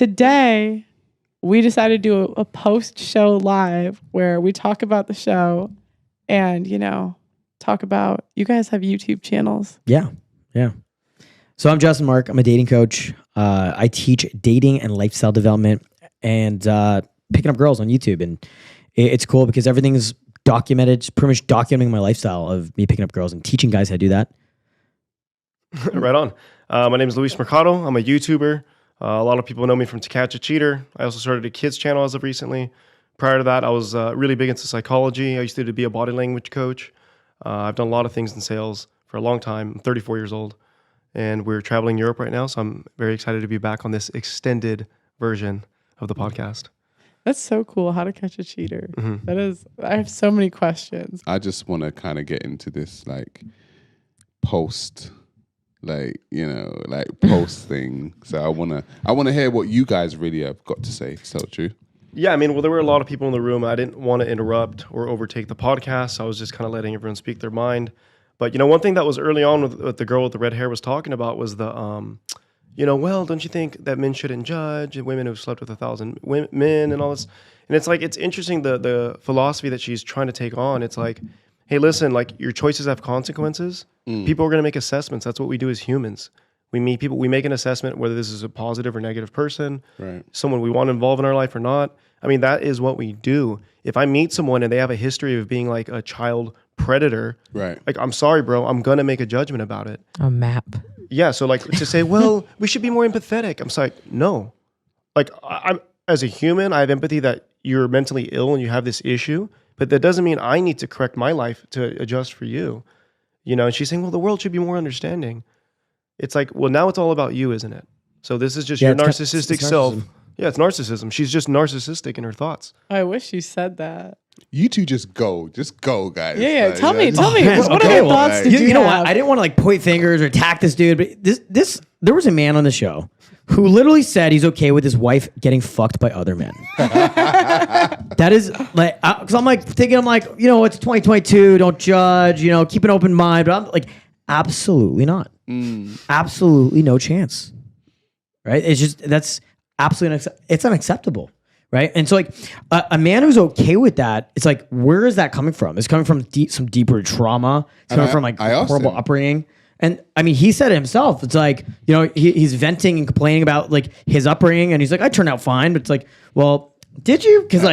today we decided to do a post-show live where we talk about the show and, talk about, you guys have YouTube channels. Yeah. So I'm Justin Marc. I'm a dating coach. I teach dating and lifestyle development and picking up girls on YouTube. And it's cool because everything is documented. It's pretty much documenting my lifestyle of me picking up girls and teaching guys how to do that. Right on. My name is Luis Mercado. I'm a YouTuber. A lot of people know me from To Catch a Cheater. I also started a kids channel as of recently. Prior to that, I was really big into psychology. I used to be a body language coach. I've done a lot of things in sales for a long time. I'm 34 years old. And we're traveling Europe right now, so I'm very excited to be back on this extended version of the podcast. That's so cool. How to Catch a Cheater. Mm-hmm. I have so many questions. I just want to kind of get into this post thing. So I want to hear what you guys really have got to say, to tell the truth. Yeah, there were a lot of people in the room. I didn't want to interrupt or overtake the podcast. So I was just kind of letting everyone speak their mind. But, one thing that was early on with the girl with the red hair was talking about was the, well, don't you think that men shouldn't judge and women who've slept with 1,000 men and all this? And it's it's interesting, the philosophy that she's trying to take on. It's hey, listen, your choices have consequences. People are going to make assessments. That's what we do as humans. We meet people, we make an assessment whether this is a positive or negative person, right? Someone we want to involve in our life or not. That is what we do. If I meet someone and they have a history of being a child predator, right? I'm sorry, bro, I'm going to make a judgment about it. A map. Yeah, so to say, well, we should be more empathetic. I'm just no. I'm as a human, I have empathy that you're mentally ill and you have this issue, but that doesn't mean I need to correct my life to adjust for you. And she's saying, well, the world should be more understanding. It's well, now it's all about you, isn't it? So this is just your narcissistic self. Yeah, it's narcissism. She's just narcissistic in her thoughts. I wish you said that. You two just go, guys. Yeah. Tell me. What other thoughts did you have? You know what? I didn't want to point fingers or attack this dude, but there was a man on the show who literally said he's okay with his wife getting fucked by other men. That is because I'm thinking, it's 2022, don't judge, keep an open mind. But I'm absolutely not. Absolutely no chance. Right? It's just, that's absolutely, it's unacceptable. Right? And so a man who's okay with that, it's where is that coming from? It's coming from some deeper trauma. It's coming from horrible upbringing. And he said it himself. It's he's venting and complaining about his upbringing, and he's I turned out fine, but it's well, did you? Because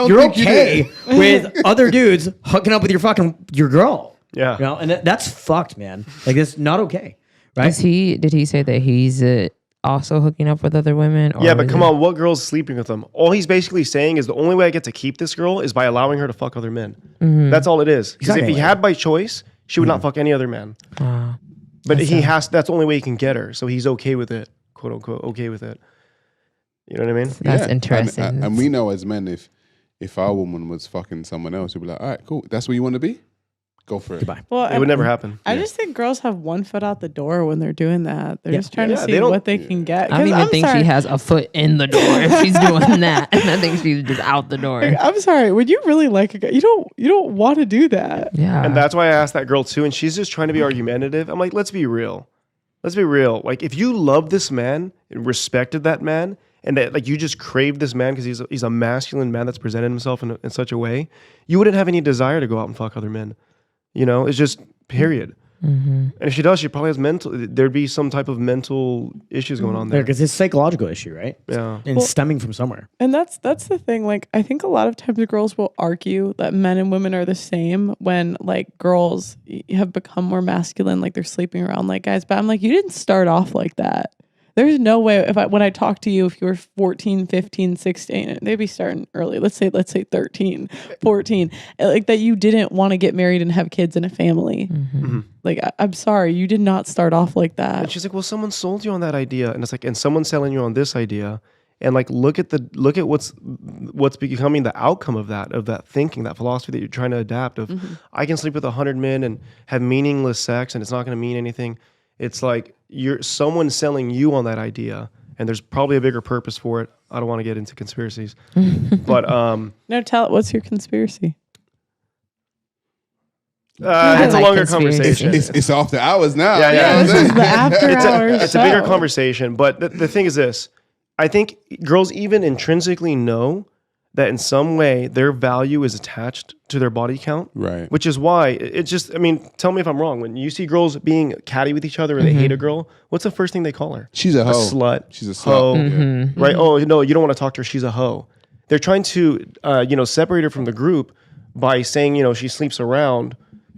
you're okay with other dudes hooking up with your girl. Yeah. And that's fucked, man. That's not okay. Right? Did he say that he's also hooking up with other women? Yeah, but come on, what girl's sleeping with him? All he's basically saying is the only way I get to keep this girl is by allowing her to fuck other men. Mm-hmm. That's all it is. Because if he had by choice, she would not fuck any other man. But that's the only way he can get her. So he's okay with it, quote unquote, okay with it. You know what I mean? That's interesting. And we know as men, if our woman was fucking someone else, we'd be all right, cool. That's what you want to be? Go for it. Goodbye. Well, it would never happen. I just think girls have one foot out the door when they're doing that. They're just trying to see what they can get. I don't even think she has a foot in the door if she's doing that. I think she's just out the door. I'm sorry. Would you really like a guy? You don't want to do that. Yeah. And that's why I asked that girl too. And she's just trying to be argumentative. I'm let's be real. Let's be real. If you love this man and respected that man, and that you just craved this man because he's a masculine man that's presented himself in such a way, you wouldn't have any desire to go out and fuck other men. It's just period. Mm-hmm. And if she does, she probably has there'd be some type of mental issues going on there. Because it's a psychological issue, right? Yeah. And stemming from somewhere. And that's the thing. I think a lot of times girls will argue that men and women are the same when girls have become more masculine, they're sleeping around like guys. But I'm you didn't start off like that. There's no way when I talk to you, if you were 14, 15, 16, they'd be starting early. Let's say 13, 14, that you didn't want to get married and have kids and a family. Mm-hmm. I'm sorry, you did not start off like that. And she's well, someone sold you on that idea. And it's and someone's selling you on this idea. And look at what's becoming the outcome of that thinking, that philosophy that you're trying to adapt of, I can sleep with 100 men and have meaningless sex and it's not going to mean anything. It's you're someone selling you on that idea, and there's probably a bigger purpose for it. I don't want to get into conspiracies, but no, tell it. What's your conspiracy? It's a longer conversation. It's after hours now. Yeah. This is the after hours. It's a bigger conversation, but the thing is this: I think girls even intrinsically know that in some way their value is attached to their body count. Right. Which is why it's just, I mean, tell me if I'm wrong. When you see girls being catty with each other or they hate a girl, what's the first thing they call her? She's a hoe. Slut. She's a hoe. slut. Yeah. Right? Oh, no, you don't want to talk to her. She's a hoe. They're trying to, separate her from the group by saying, she sleeps around.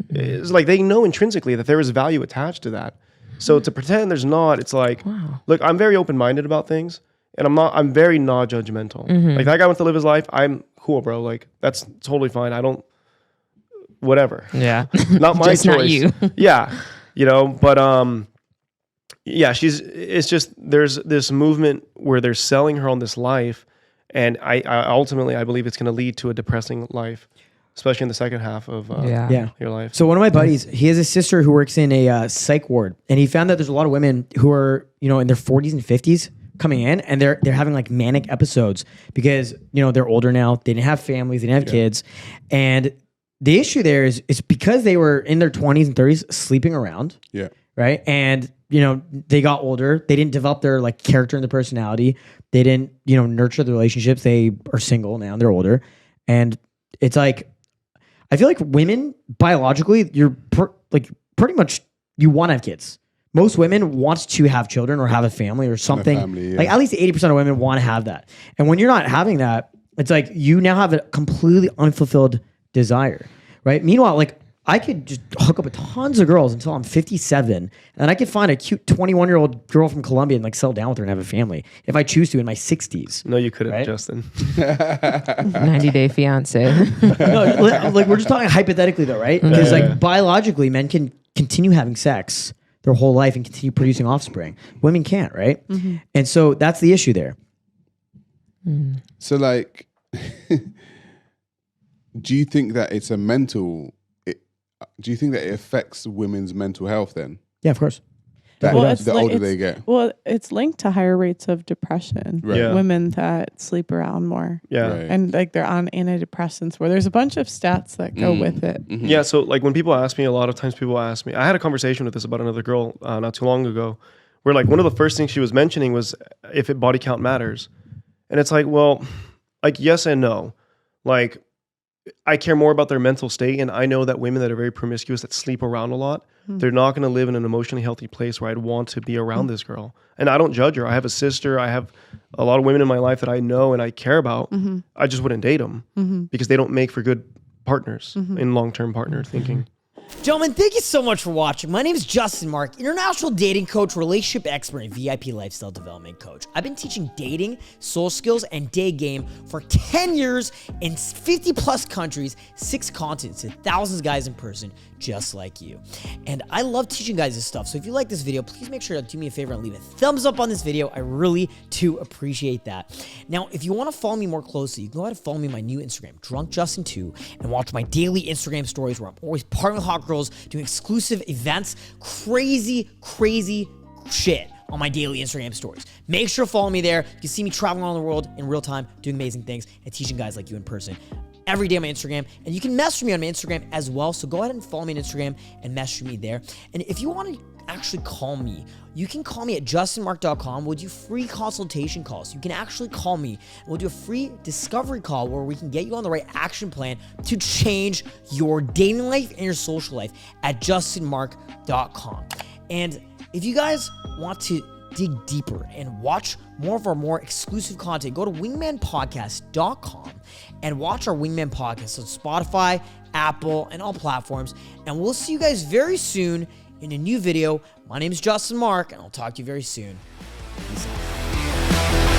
It's like they know intrinsically that there is value attached to that. So to pretend there's not, it's like, look, I'm very open-minded about things. And I'm very not judgmental. Like that guy wants to live his life. I'm cool, bro. Like that's totally fine. I don't, whatever. Yeah. Not my Just choice. not you. Yeah. But it's just, there's this movement where they're selling her on this life. And I ultimately, I believe it's going to lead to a depressing life, especially in the second half of your life. So one of my buddies, he has a sister who works in a psych ward, and he found that there's a lot of women who are, in their 40s and 50s coming in, and they're having like manic episodes because they're older now. They didn't have families, they didn't have kids, and the issue there is because they were in their 20s and 30s sleeping around. Yeah. Right. And they got older. They didn't develop their like character and their personality. They didn't nurture the relationships. They are single now. They're older, and it's like I feel like women biologically, you're pretty much you want to have kids. Most women want to have children or have a family or something. Family, yeah. Like at least 80% of women want to have that. And when you're not having that, it's like you now have a completely unfulfilled desire, right? Meanwhile, like I could just hook up with tons of girls until I'm 57, and I could find a cute 21-year-old girl from Colombia and like settle down with her and have a family if I choose to in my 60s. No, you couldn't, Right? Justin. 90-day fiance. No, like we're just talking hypothetically though, right? Because like biologically, men can continue having sex their whole life and continue producing offspring. Women can't, right? And so that's the issue there. So like, do you think that it's a mental? Do you think that it affects women's mental health then? Yeah, of course. That Well, it's the like- older it's- they get. Well, it's linked to higher rates of depression. Right. Yeah. Women that sleep around more. Yeah. Right. And like they're on antidepressants where there's a bunch of stats that go with it. Yeah, so like when people ask me, a lot of times people ask me, I had a conversation with this about another girl not too long ago, where like one of the first things she was mentioning was if body count matters. And it's like, well, like yes and no. Like I care more about their mental state, and I know that women that are very promiscuous, that sleep around a lot, they're not going to live in an emotionally healthy place where I'd want to be around this girl. And I don't judge her. I have a sister. I have a lot of women in my life that I know and I care about. I just wouldn't date them because they don't make for good partners in long-term partner thinking. Gentlemen, thank you so much for watching. My name is Justin Marc, international dating coach, relationship expert, and VIP lifestyle development coach. I've been teaching dating, soul skills, and Daygame for 10 years in 50 plus countries, 6 continents, and thousands of guys in person just like you. And I love teaching guys this stuff. So if you like this video, please make sure to do me a favor and leave a thumbs up on this video. I really do appreciate that. Now, if you want to follow me more closely, you can go ahead and follow me on my new Instagram, DrunkJustin2, and watch my daily Instagram stories where I'm always partnering with hot girls, doing exclusive events, crazy shit on my daily Instagram stories. Make sure to follow me there. You can see me traveling around the world in real time, doing amazing things, and teaching guys like you in person every day on my Instagram. And you can message me on my Instagram as well. So go ahead and follow me on Instagram and message me there. And if you want to actually call me, you can call me at justinmarc.com. We'll do free consultation calls. You can actually call me and we'll do a free discovery call where we can get you on the right action plan to change your dating life and your social life at justinmarc.com. And if you guys want to dig deeper and watch more of our more exclusive content, go to wingmanpodcast.com and watch our Wingman Podcast on Spotify, Apple, and all platforms. And we'll see you guys very soon in a new video. My name is Justin Marc, and I'll talk to you very soon. Peace out.